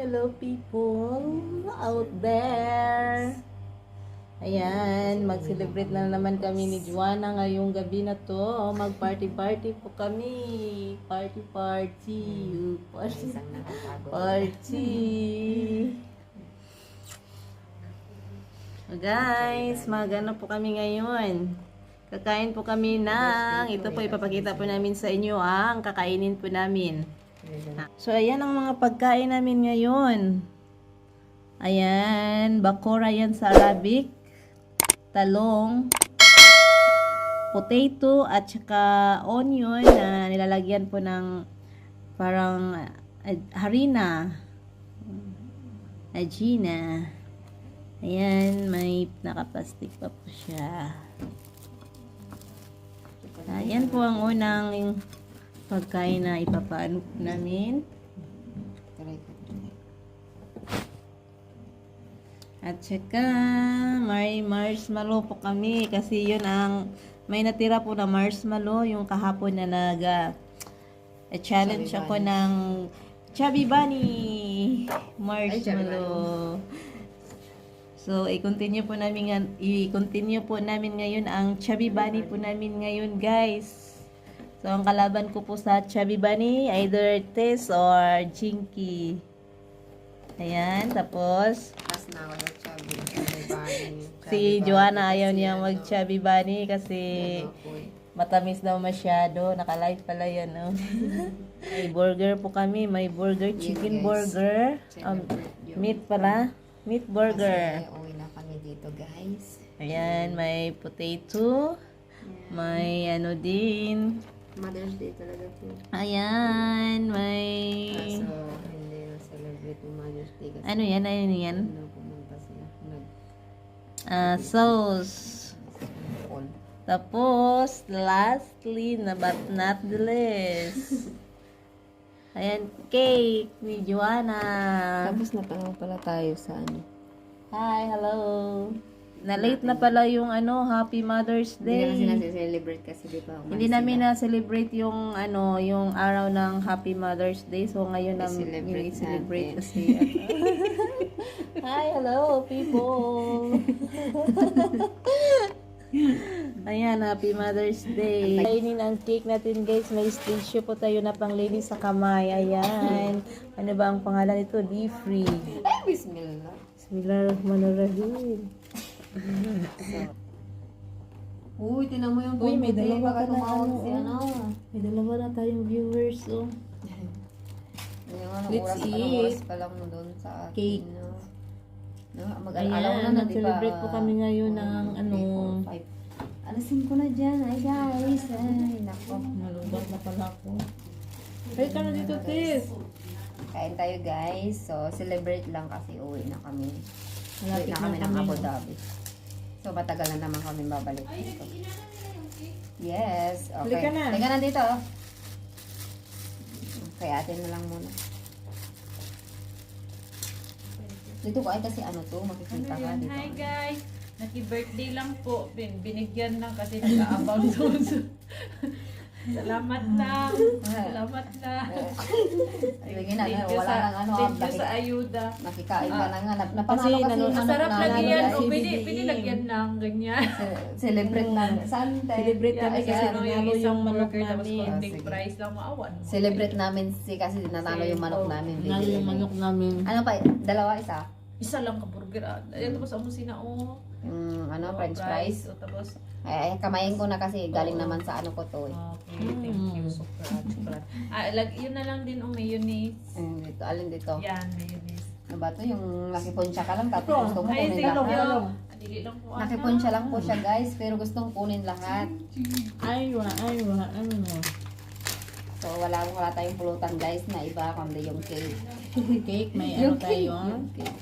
hello people out there. Ayan, mag-celebrate na naman kami ni Juana ngayong gabi na to. Mag-party-party po kami. Party. Guys, magano po kami ngayon. Kakain po kami ng, ito po ipapakita po namin sa inyo ang kakainin po namin. So, ayan ang mga pagkain namin ngayon. Ayan, bakura yan sa Arabic. Talong, potato, at saka onion na nilalagyan po ng parang harina. Ajina. Ayan, may nakaplastic pa po siya. Ayan po ang unang pagkain na ipapaano namin. At saka may marshmallow po kami kasi yun ang may natira po na marshmallow yung kahapon na challenge ako ng Chubby Bunny marshmallow. So, i-continue po namin ngayon ang Chubby Bunny po namin ngayon, guys. So, ang kalaban ko po sa Chubby Bunny, either Tess or Jinky. Ayan, tapos si Joanna ayaw niya mag-Chubby Bunny kasi matamis daw masyado. Naka-live pala yan, no? May burger po kami. May burger, chicken burger. Meat pala. Meat burger. Kasi uwi na kami dito, guys. Ayan, may potato. May ano din. Mother's Day talaga po. Ayan, may... So, hindi na-celebrate yung Mother's Day kasi Ano yan? Ano yan? pumunta sila. Sauce. Tapos, lastly, but not the least. Ayan, cake ni Joanna. Tapos natanong pala tayo sa ano. Hi, hello. Na-late na pala yung Happy Mother's Day. Hindi naman sinaselebrate kasi di ba? Hindi namin na-celebrate yung yung araw ng Happy Mother's Day. So ngayon namin i-celebrate kasi. Hi, hello people. Ayan, Happy Mother's Day. Kainin ang cake natin, guys. May stage po tayo na panglinis sa kamay. Ayan. Ano ba ang pangalan nito? Be free. Ay, bismillah. Bismillahirrahmanirrahim. Uy, tinan mo yung Uy, may puti, dalawa baka ka na tumawag si May dalawa na tayong viewers, oh. Yung Let's anong eat. oras pa lang mo doon sa akin. Cake. Mag-alaw na Ayan, na, di ba? nag-celebrate po kami ngayon ng 5. Alasin ko na dyan. Ay, guys. Ay, nako. Malubat na pala ako. Hey, ka na dito, Tess. Kain tayo, guys. So, celebrate lang kasi uwi na kami. Uwi Malapit na kami na ng kami. Abu Dhabi. So, matagal na naman kami babalik dito. Yes. Okay. Halika na. Halika na dito. Okay, atin na lang muna. Dito ko ay kasi makikita ka dito. Hi guys! Naki-birthday lang po. Binigyan lang kasi nag-aabaw doon. Salamat lang. Salamat lang. Bigyan na, Thank you wala nang Thank you sa ayuda. nakikain ka na nga. Kasi Napanalo kasi yung Masarap anak lagi namin, yan. guys. O pwede lagyan lang. Ganyan. Celebrate lang. Saan tayo? Celebrate kami Kasi kasi ano yung nanalo isang yung manok burger tapos namin. konting Sige. price lang maawan. Celebrate namin kasi nanalo yung manok namin. Nanalo Bibili yung mo. manok namin. Ano pa? Dalawa, isa? Isa lang ka burger. Ayan tapos amo sinao. Yung French fries. O tapos Ay, kamayin ko na kasi galing naman sa ko to eh. okay, thank you. Super. Yun na lang din mayonnaise. Dito, alin dito? Yan, mayonnaise. Ano ba to? Yung nakipunsya ka lang, tapos gusto mo Ay, kunin thank lahat. you. Dili lang po. Nakipunsya lang po siya, guys, pero gustong kunin lahat. Aywa, ano. So, wala tayong pulutan, guys, na iba kundi yung cake. Cake, may ano tayo. Yung cake.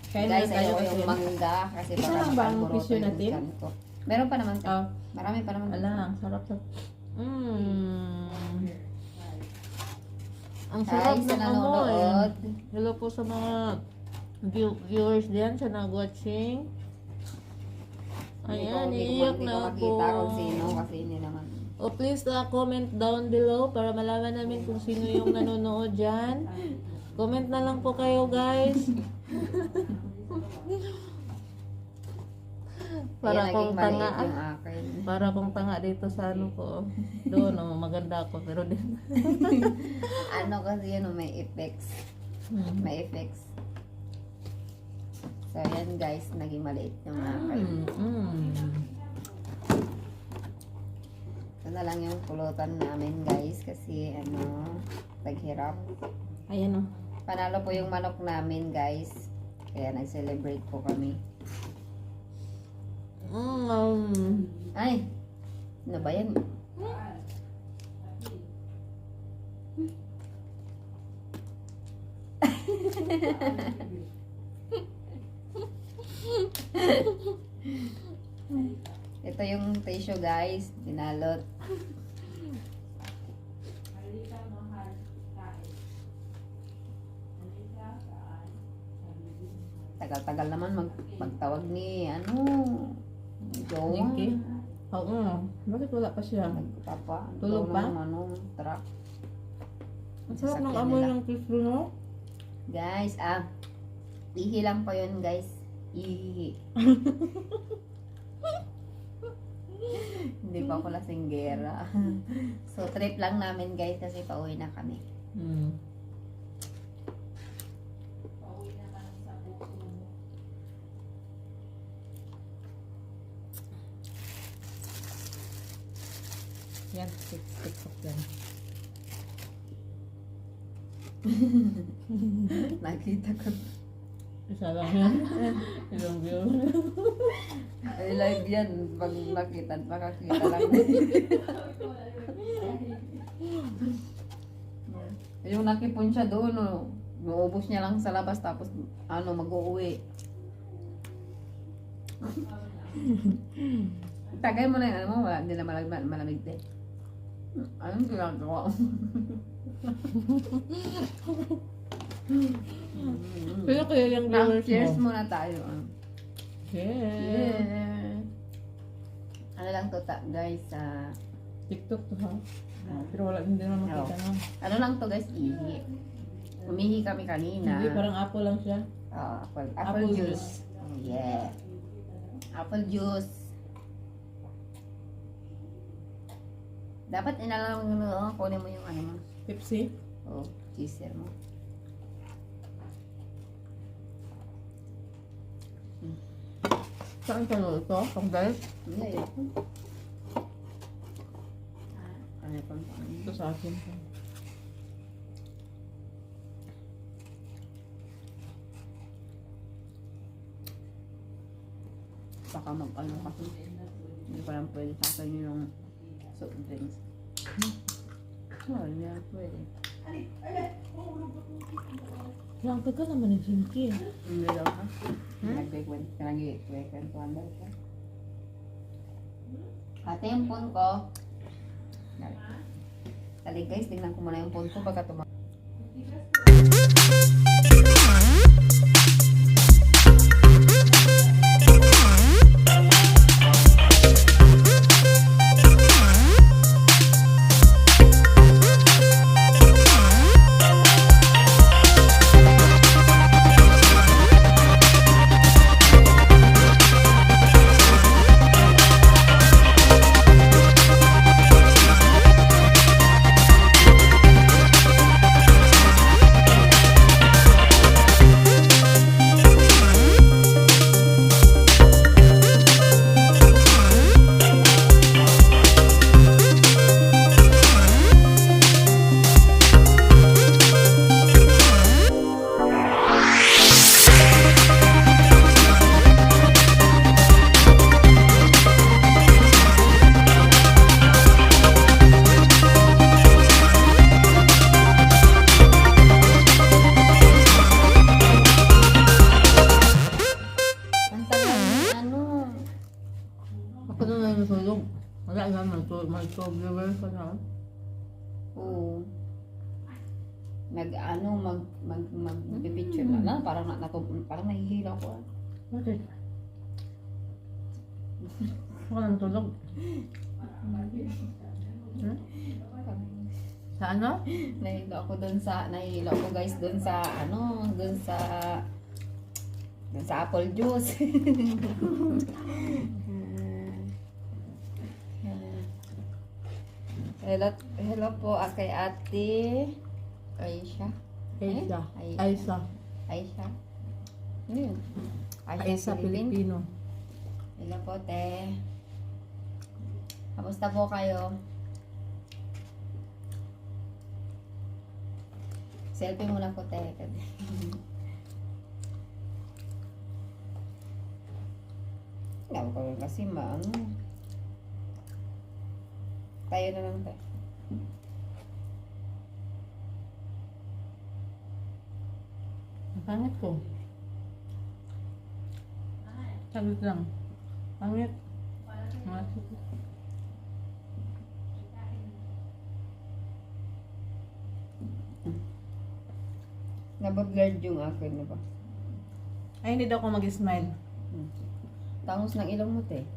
Kaya Guys, na tayo ayaw kasi. yung mangga kasi Isa baka lang ba ang makaboroto pisyo yung natin? tiyan ko. Meron pa naman. Oh, Marami pa naman. ala, ang sarap sa... Ang Hi, sarap sa ng nanonood. Hello po sa mga viewers diyan sa nag-watching. Ayan, iiyak Hindi ko na makita kung ako. sino kasi hindi naman. O please comment down below para malaman namin kung sino yung nanonood dyan. Comment na lang po kayo, guys. Para Ayan, kung naging maliit tanga. yung akin. Para kung tanga dito sa ano ko. Doon, oh, maganda ako. Pero din. Ano kasi yun, may effects. May effects. So, yan guys, naging maliit yung akin. Ito na lang yung pulutan namin guys, kasi ano, naghirap. Ayan, oh. Panalo po yung manok namin guys. Kaya nag-celebrate po kami. Ay! Ano ba yan? Ito yung tissue guys, binalot. Tagal-tagal naman magtawag ni ano, Jowa. Nikki? Oo. Bakit wala pa siya? Nagpapa. Tulog pa? Ano, truck. Ang sarap ng Sasakyan amoy nila. ng fish doon, no? Guys, ihi lang po yun guys. Ihi. Hindi pa ako lasinggera. So, trip lang namin guys kasi pauwi na kami. Yan, TikTok yan. Nakita ko. Isa lang yan. Ilang view. Ay, live yan. Pag nakita, makakita lang. Yung nakipon siya doon, no. Nuubos niya lang sa labas tapos ano, mag-uuwi. Tagay mo na yung ano mo, wala, hindi na malamig din. Anong ginagawa? Pero kaya yung viewers Cheers mo. muna tayo. Cheers. Yeah. Ano lang to guys, TikTok to ha? Pero wala, hindi naman makita no. ano lang to guys, ihi. Umihi kami kanina. Hindi, parang apple lang siya. Apple Apple juice. Yeah. Apple juice. Dapat inalang kunin mo yung ano mo. Pepsi. Cheeser mo. Saan ka ito? Pang diet? Hindi. Ano pa? Ito sa akin. Baka mag-ano kasi. Hindi pa lang pwede sa akin yung soft drinks. Hindi na pwede. Ang tagal naman ng Sinki. Hindi daw ha? Nag-kwento-kwentuhan daw siya. Ate yung phone ko. Dali guys, tingnan ko muna yung phone ko baka tumak. Ako na lang natulog. Wala naman. Mag-viewers ka na. Oo. Mag-picture na lang. Parang nahihila ko. Bakit? Ako na natulog. Sa ano? Nahilo ako guys doon sa apple juice. Hello po kay Ate Aisha. Aisa. Ay- Aisa. Aisha. Ano yun? Aisa Pilipino. Hello po, te. Kamusta po kayo? Selfie muna po, te. Hindi ko rin kasi maano. Tayo na lang, te. Ang pangit ko. Saglit lang. Pangit. Pangit ko. Nabablurred yung akin, di ba? Ay, hindi daw ako mag-smile. Tangos ng ilong mo, te.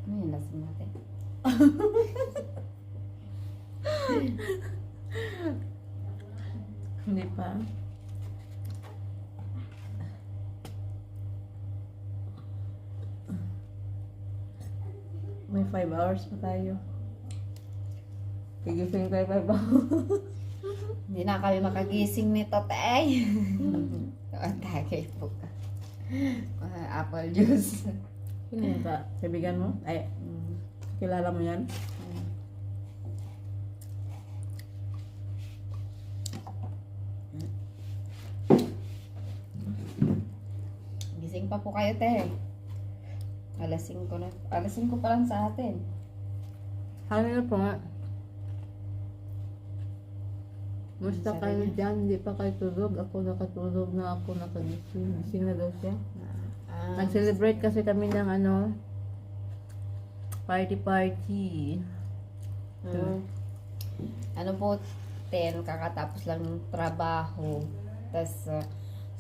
Ano yung lasing natin? Hindi pa. May 5 hours pa tayo. Gigising tayo 5 hours. Hindi na kami makagising nito, te. Tagay po ka. Apple juice. Sino yun ba? Kaibigan mo? Ay, kilala mo yan? Gising pa po kayo, te. Alas 5 na. Alas 5 pa lang sa atin. Kanina po nga. Musta Sabi kayo niya. dyan? Hindi pa kayo tulog. Ako nakatulog na ako nakagising. Gising na daw siya. Nag-celebrate kasi kami ng ano, party. Ano po, te, kakatapos lang ng trabaho. Tapos,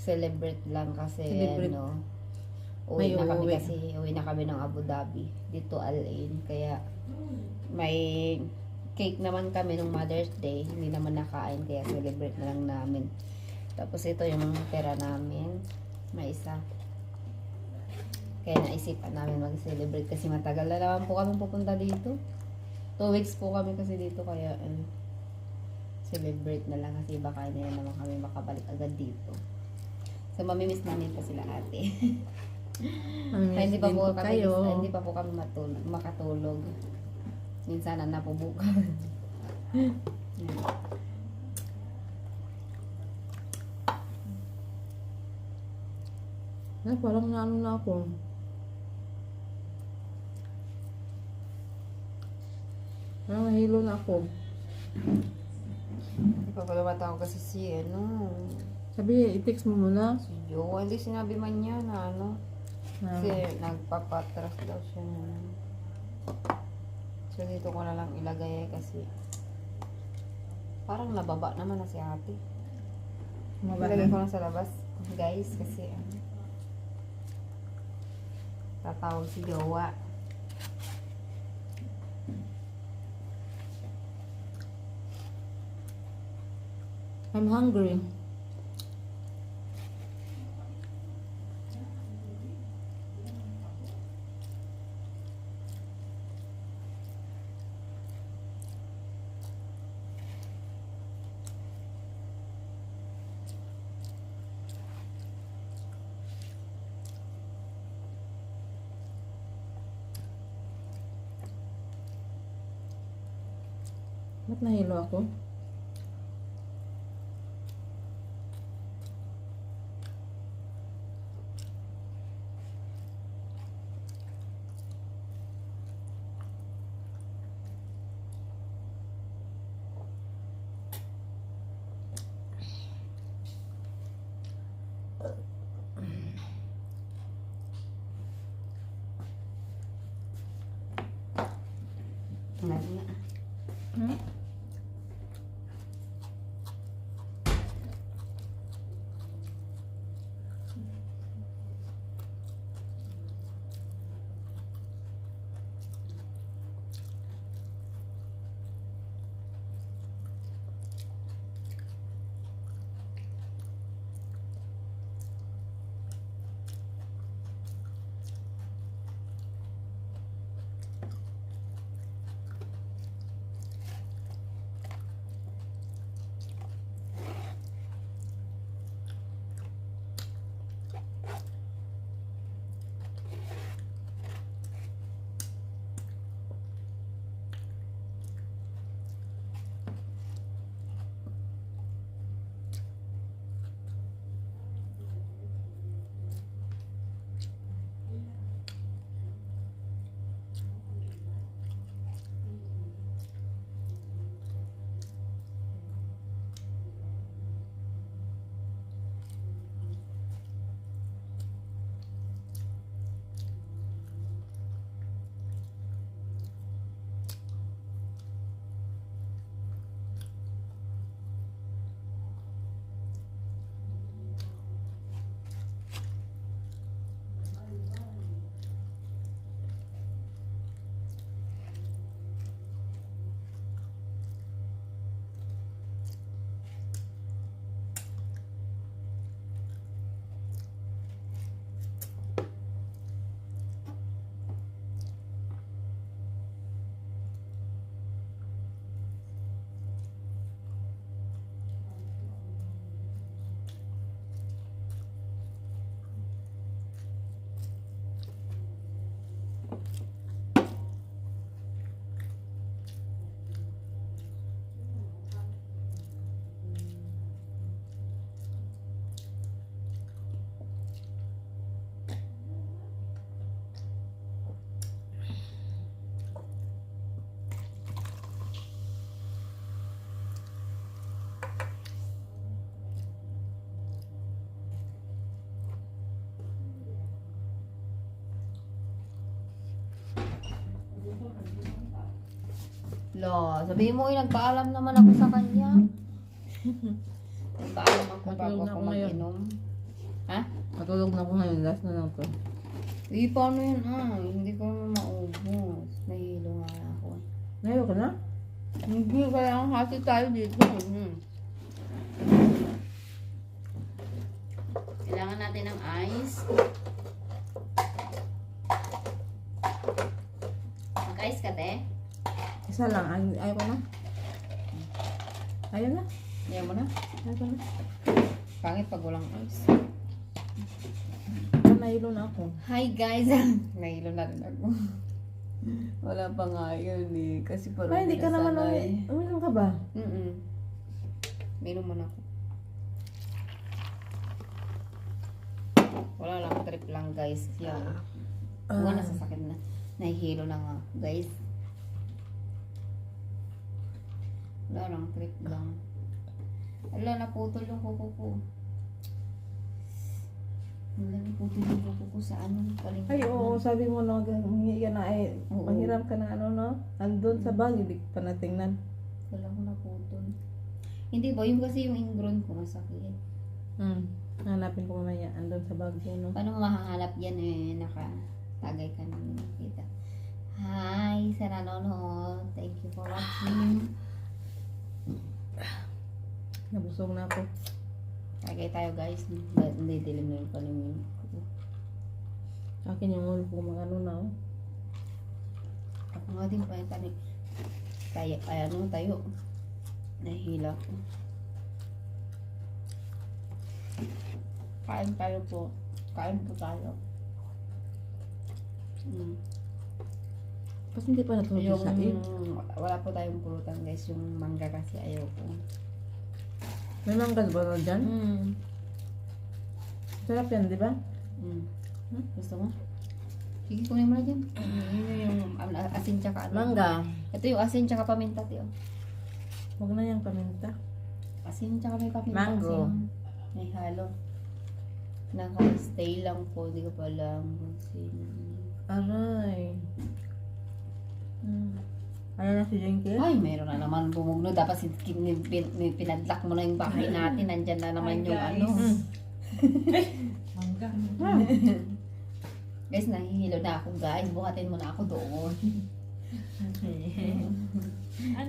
celebrate lang kasi, Celebrate. ano, May uuwi. uwi na kami ng Abu Dhabi, dito Al-Ain. Kaya, may cake naman kami nung Mother's Day. Hindi naman nakain, kaya celebrate na lang namin. Tapos, ito yung pera namin. May isa. Kaya naisipan namin mag-celebrate kasi matagal na naman po kami pupunta dito. 2 weeks po kami kasi dito, kaya celebrate na lang kasi baka na yan naman kami makabalik agad dito. So mamimiss namin pa sila ate. Kaya hindi pa po kami hindi pa po kami makatulog. Minsan na napubukan. Ay, parang naano na ako. Parang nahilo na ako. Hindi pa pala matawag kasi si Sabi, i-text mo muna. si Joe. Hindi sinabi man niya na Na, kasi nagpapatras daw siya na. So dito ko na lang ilagay kasi parang nababa naman na si ate. Ilagay ko lang sa labas, guys, kasi tatawag si Jowa. I'm hungry. Ba't nahilo ako? Lagi nga. Hmm? Lo, sabihin mo, nagpaalam naman ako sa kanya. Nagpaalam ako bago Matulog na ako ako ngayon. mag-inom. Ha? Matulog na ako ngayon. Last na lang to. Paano yun hindi ko naman maubos. Nahihilo nga ako. Ngayon ka na? Hindi, kaya hati tayo dito. Kailangan natin ng ice. Mag-ice ka, te? Isa lang. Ayaw ko na. Ayaw na. Ayaw mo na? Ayaw ko na. Pangit pag walang ice. Nahilo na ako. Hi guys! Nahilo na rin ako. Wala pa nga yun eh. Kasi parang Ay, hindi ka naman nasanay. uminom ka ba? Minom mo na ako. Wala lang, trip lang guys. Yan. Mga nasasakit na. Nahihilo na nga guys. Wala lang, trip lang. Wala, naputol yung kuko ko. Wala, naputol yung kuko ko sa ano. Ay, oo. Sabi mo na humingi ka na ay Oo. manghiram ka ng ano, no? Andun sa bag, hindi ko pa natingnan. Wala ko naputol. Hindi ba? Yung kasi yung ingrown ko masakit. Hanapin ko mamaya. Andun sa bag yun, no? Paano mo mahahanap yan eh? Nakatagay ka namin nakita. Hi, sa nanonood. Thank you for watching. Nabusog na ako. Tagay tayo guys. Hindi, dilim na yung palimim. Akin yung ulo ko mag-ano na, oh. Ako nga din pa yung tanig. Tayo. Nahihila ko. Kain tayo po. Kain po tayo. Tapos hindi pa natulog Yung, sa sain. wala po tayong pulutan guys. Yung mangga kasi ayaw ko. May manggas ba na dyan? Sarap yan, di ba? Gusto mo? Sige, kunin mo na dyan. Yun yung asin tsaka ano. Mangga. Ito yung asin tsaka paminta, tiyo. Huwag na yung paminta. Asin tsaka may paminta. Mango. Kasi may halo. Naka-stay lang po. Hindi ko pa lang. Aray. Ano na si Jenky? Ay, meron na naman bumugno. Dapat pinadlock mo na yung bahay natin. Nandyan na naman yung ano. Mangga. Guys, nahihilo na ako guys. Buhatin mo na ako doon.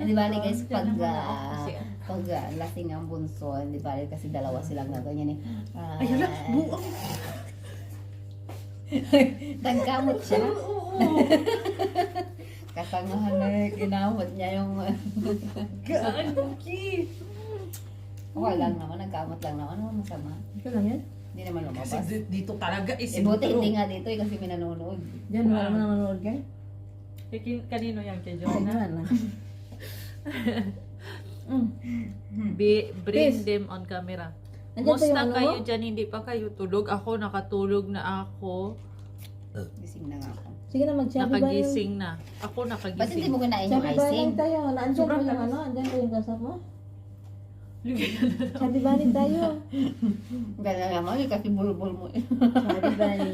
Di ba guys, pag lasing ang bunso, di ba kasi dalawa silang na ganyan eh. Ay, hala, buong. Nagkamot siya. Katangahan na kinamot niya yung Gaan, Buki. okay lang naman, nagkamot lang naman. Ano masama? Ito lang yan? Hindi naman lumabas. Kasi dito talaga is Buti hindi nga dito kasi may nanonood. Diyan, wala naman nanonood kayo? Kanino yan kay Ay, Jonah? naman na. Bring Please. them on camera. Nandiyan pa yung Musta ano kayo mo? dyan? Hindi pa kayo tulog? Ako, nakatulog na ako. Gising na nga ako. Sige na, mag-chubby ba yung... Nakagising na. Ako Ba't hindi nakagising. mo kinain yung Chubby ba icing? lang tayo? Naandyan Sobrang pa yung lakas. ano? Andyan pa yung kasap mo? Chubby bunny tayo. Gala naman eh, kasi bulbul mo eh. Chubby bunny.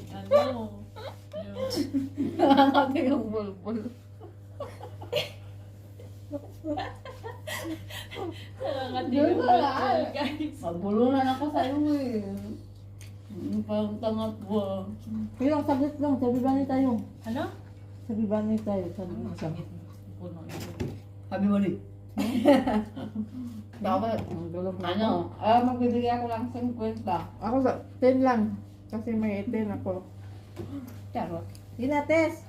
Ano? Nakakati yung bulbul. Nakangati yung bulbul, guys. Mabulunan ako sa'yo eh. Parang tangat ba? Pero lang, saglit lang. Chubby bunny tayo. Ano? Chubby bunny tayo. Sabi mo siya. Puno ito. Sabi mo rin. Dapat, Ang dulog na ano, ako. magbibigay ako lang 50. Ako sa 10 lang. Kasi may 10 ako. Charot. Sige na, Tess.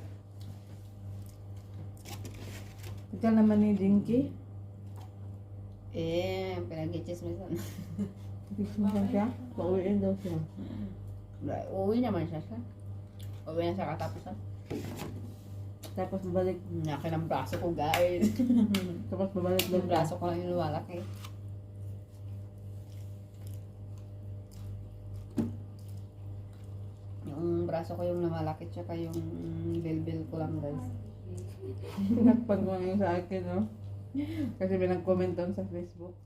Ikaw naman ni Jinky. Eh, pinag-chismisan. Tignan siya. Pauwiin daw siya. Uwi naman siya. Uwi na siya katapusan. Tapos babalik. Naki ng braso ko, guys. Tapos babalik Yung braso ko lang yung lumalaki. Yung braso ko yung lumalaki, tsaka yung bilbil ko lang, guys. Pinagpag mo yung sa akin, no? Kasi may nag-comment doon sa Facebook.